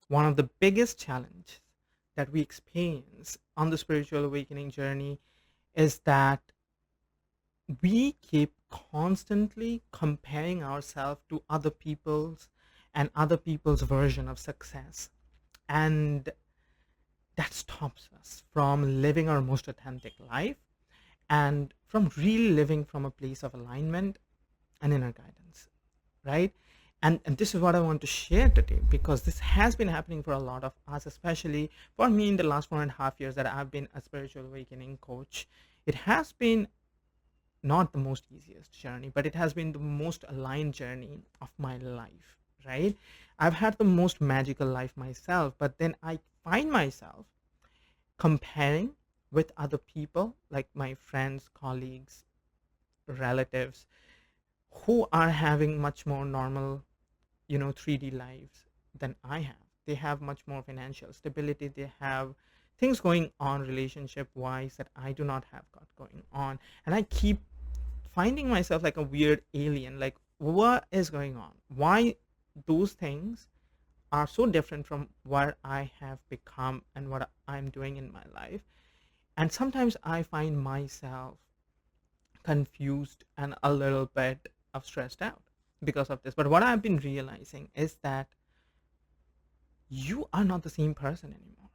one of the biggest challenges that we experience on the spiritual awakening journey is that we keep constantly comparing ourselves to other people's and other people's version of success. And that stops us from living our most authentic life and from really living from a place of alignment and inner guidance, right? And this is what I want to share today, because this has been happening for a lot of us, especially for me in the last 1.5 years that I've been a spiritual awakening coach. It has been not the most easiest journey, but it has been the most aligned journey of my life, right? I've had the most magical life myself, but then I find myself comparing with other people, like my friends, colleagues, relatives, who are having much more normal, 3D lives than I have. They have much more financial stability. They have things going on relationship wise that I do not have got going on. And I keep finding myself like a weird alien. Like, what is going on? Why those things are so different from what I have become and what I'm doing in my life? And sometimes I find myself confused and a little bit of stressed out because of this. But what I've been realizing is that you are not the same person anymore.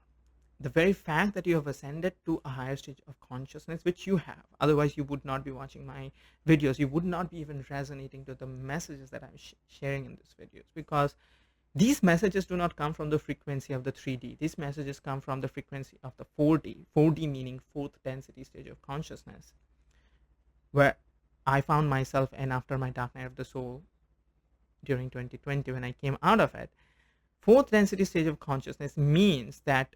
The very fact that you have ascended to a higher stage of consciousness, which you have, otherwise you would not be watching my videos, you would not be even resonating to the messages that I'm sharing in these videos, because these messages do not come from the frequency of the 3D. These messages come from the frequency of the 4D. 4D meaning fourth density stage of consciousness, where I found myself in after my dark night of the soul during 2020. When I came out of it, fourth density stage of consciousness means that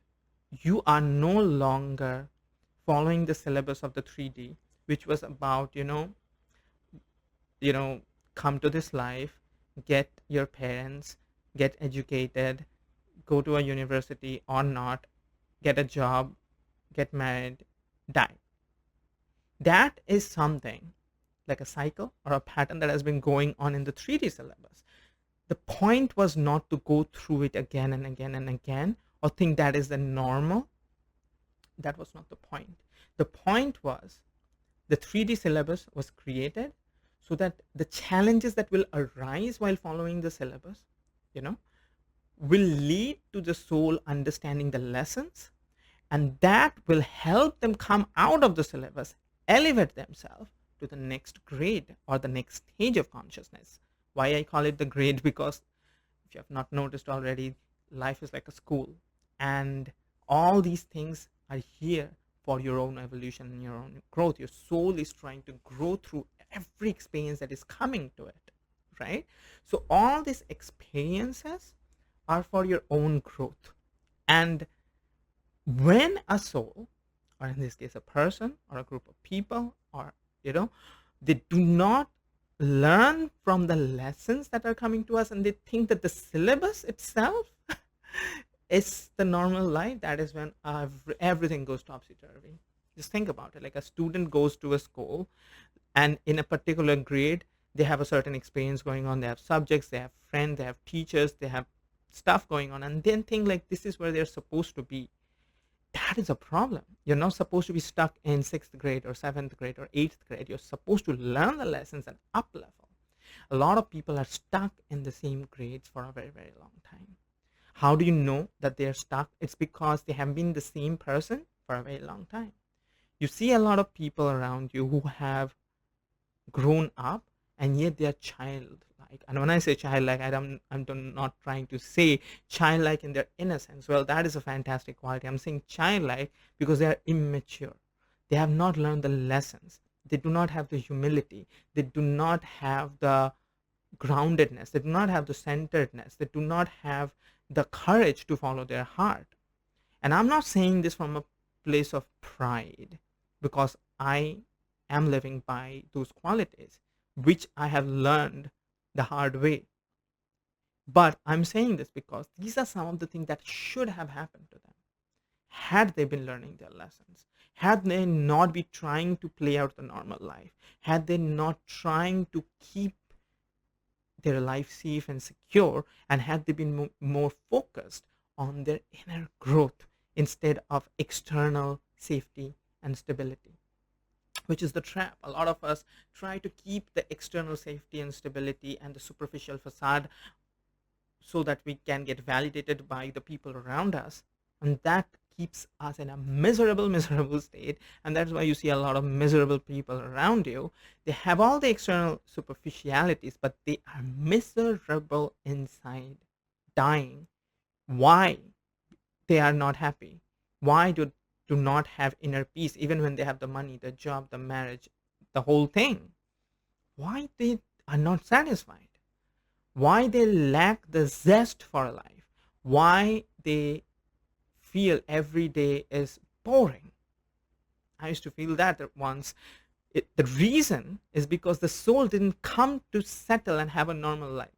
you are no longer following the syllabus of the 3D, which was about, you know, come to this life, get your parents, get educated, go to a university or not, get a job, get married, die. That is something like a cycle or a pattern that has been going on in the 3D syllabus. The point was not to go through it again and again and again or think that is the normal. That was not the point. The point was the 3D syllabus was created so that the challenges that will arise while following the syllabus, you know, will lead to the soul understanding the lessons, and that will help them come out of the syllabus, elevate themselves to the next grade or the next stage of consciousness. Why I call it the grade? Because if you have not noticed already, life is like a school, and all these things are here for your own evolution and your own growth. Your soul is trying to grow through every experience that is coming to it, right? So all these experiences are for your own growth. And when a soul, or in this case a person or a group of people, or you know they do not learn from the lessons that are coming to us, and they think that the syllabus itself is the normal life, that is when everything goes topsy-turvy. Just think about it. Like, a student goes to a school, and in a particular grade they have a certain experience going on. They have subjects, they have friends, they have teachers, they have stuff going on, and then think like this is where they're supposed to be. That is a problem. You're not supposed to be stuck in sixth grade or seventh grade or eighth grade. You're supposed to learn the lessons and up level. A lot of people are stuck in the same grades for a very, very long time. How do you know that they're stuck? It's because they have been the same person for a very long time. You see a lot of people around you who have grown up, and yet they are childlike. And when I say childlike, I'm not trying to say childlike in their innocence. Well, that is a fantastic quality. I'm saying childlike because they are immature. They have not learned the lessons. They do not have the humility. They do not have the groundedness. They do not have the centeredness. They do not have the courage to follow their heart. And I'm not saying this from a place of pride, because I am living by those qualities, which I have learned the hard way. But I'm saying this because these are some of the things that should have happened to them had they been learning their lessons, had they not been trying to play out the normal life, had they not trying to keep their life safe and secure, and had they been more focused on their inner growth instead of external safety and stability, which is the trap. A lot of us try to keep the external safety and stability and the superficial facade so that we can get validated by the people around us. And that keeps us in a miserable, miserable state. And that's why you see a lot of miserable people around you. They have all the external superficialities, but they are miserable inside, dying. Why? They are not happy. Why do not have inner peace even when they have the money, the job, the marriage, the whole thing? Why they are not satisfied? Why they lack the zest for life? Why they feel every day is boring? I used to feel that at once. The reason is because the soul didn't come to settle and have a normal life.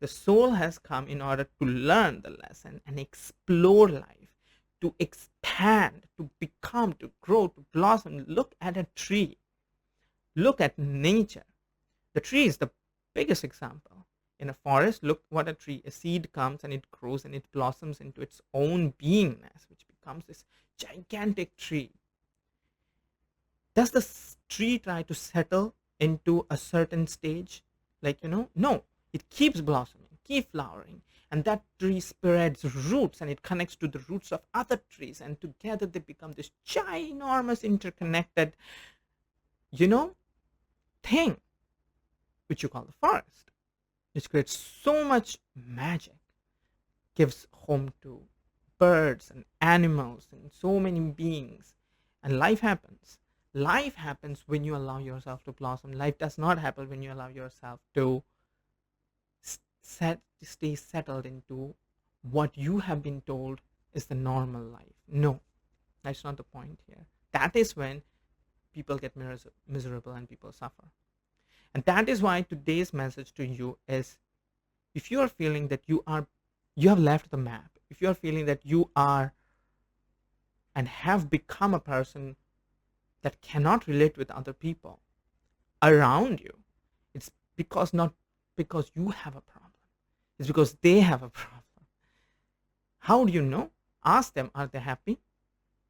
The soul has come in order to learn the lesson and explore life, to expand, to become, to grow, to blossom. Look at a tree. Look at nature. The tree is the biggest example. In a forest, look what a tree, a seed comes and it grows and it blossoms into its own beingness, which becomes this gigantic tree. Does the tree try to settle into a certain stage? Like, no, it keeps blossoming, keep flowering, and that tree spreads roots and it connects to the roots of other trees, and together they become this ginormous interconnected, you know, thing, which you call the forest, which creates so much magic, gives home to birds and animals and so many beings, and life happens. Life happens when you allow yourself to blossom. Life does not happen when you allow yourself to stay settled into what you have been told is the normal life. No, that's not the point here. That is when people get miserable and people suffer. And that is why today's message to you is, if you are feeling that you have left the map, if you are feeling that you are and have become a person that cannot relate with other people around you, it's because not because you have a problem. It's because they have a problem. How do you know? Ask them, are they happy?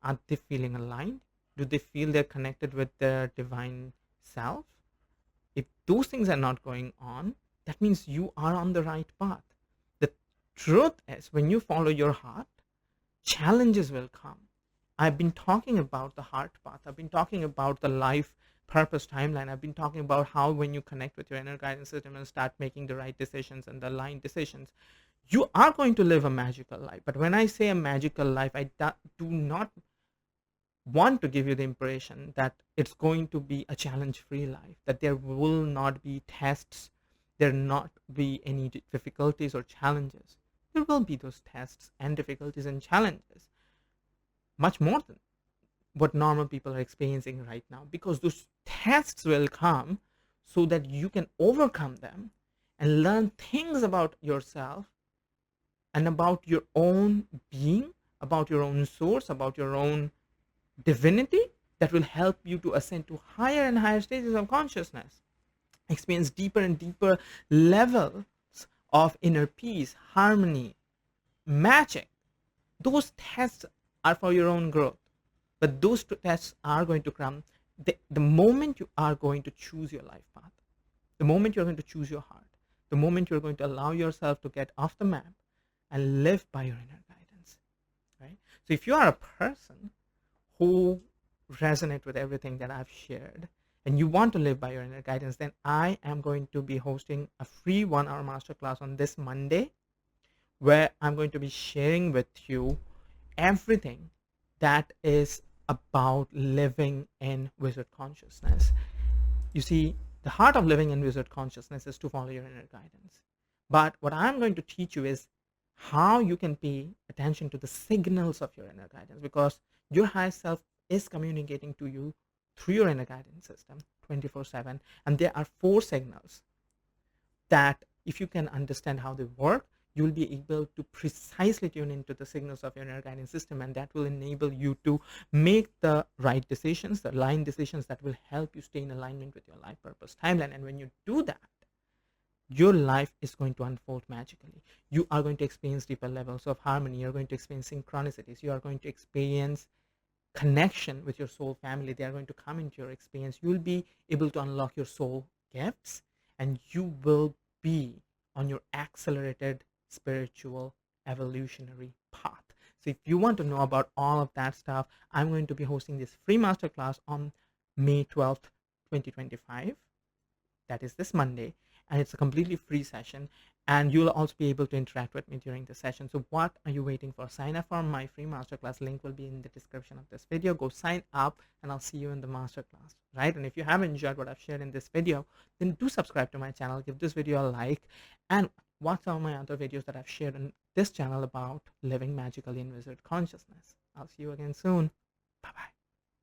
Are they feeling aligned? Do they feel they're connected with their divine self? If those things are not going on, that means you are on the right path. The truth is, when you follow your heart, challenges will come. I've been talking about the heart path. I've been talking about the life purpose timeline. I've been talking about how when you connect with your inner guidance system and start making the right decisions and the aligned decisions, you are going to live a magical life. But when I say a magical life, I do not want to give you the impression that it's going to be a challenge-free life, that there will not be tests, there not be any difficulties or challenges. There will be those tests and difficulties and challenges, much more than what normal people are experiencing right now, because those tests will come so that you can overcome them and learn things about yourself and about your own being, about your own source, about your own divinity, that will help you to ascend to higher and higher stages of consciousness, experience deeper and deeper levels of inner peace, harmony, magic. Those tests are for your own growth, but those tests are going to come the moment you are going to choose your life path, the moment you're going to choose your heart, the moment you're going to allow yourself to get off the map and live by your inner guidance, right? So if you are a person who resonate with everything that I've shared and you want to live by your inner guidance, then I am going to be hosting a free 1-hour masterclass on this Monday, where I'm going to be sharing with you everything that is about living in wizard consciousness. You see, the heart of living in wizard consciousness is to follow your inner guidance. But what I'm going to teach you is how you can pay attention to the signals of your inner guidance, because your higher self is communicating to you through your inner guidance system 24/7. And there are 4 signals that, if you can understand how they work, you will be able to precisely tune into the signals of your inner guidance system, and that will enable you to make the right decisions, the aligned decisions that will help you stay in alignment with your life purpose timeline. And when you do that, your life is going to unfold magically. You are going to experience deeper levels of harmony. You're going to experience synchronicities. You are going to experience connection with your soul family. They are going to come into your experience. You'll be able to unlock your soul gifts, and you will be on your accelerated spiritual evolutionary path. So if you want to know about all of that stuff, I'm going to be hosting this free masterclass on May 12th, 2025. That is this Monday, and it's a completely free session. And you'll also be able to interact with me during the session. So what are you waiting for? Sign up for my free masterclass. Link will be in the description of this video. Go sign up, and I'll see you in the masterclass. Right? And if you have enjoyed what I've shared in this video, then do subscribe to my channel. Give this video a like, and watch all my other videos that I've shared on this channel about living magically in wizard consciousness. I'll see you again soon.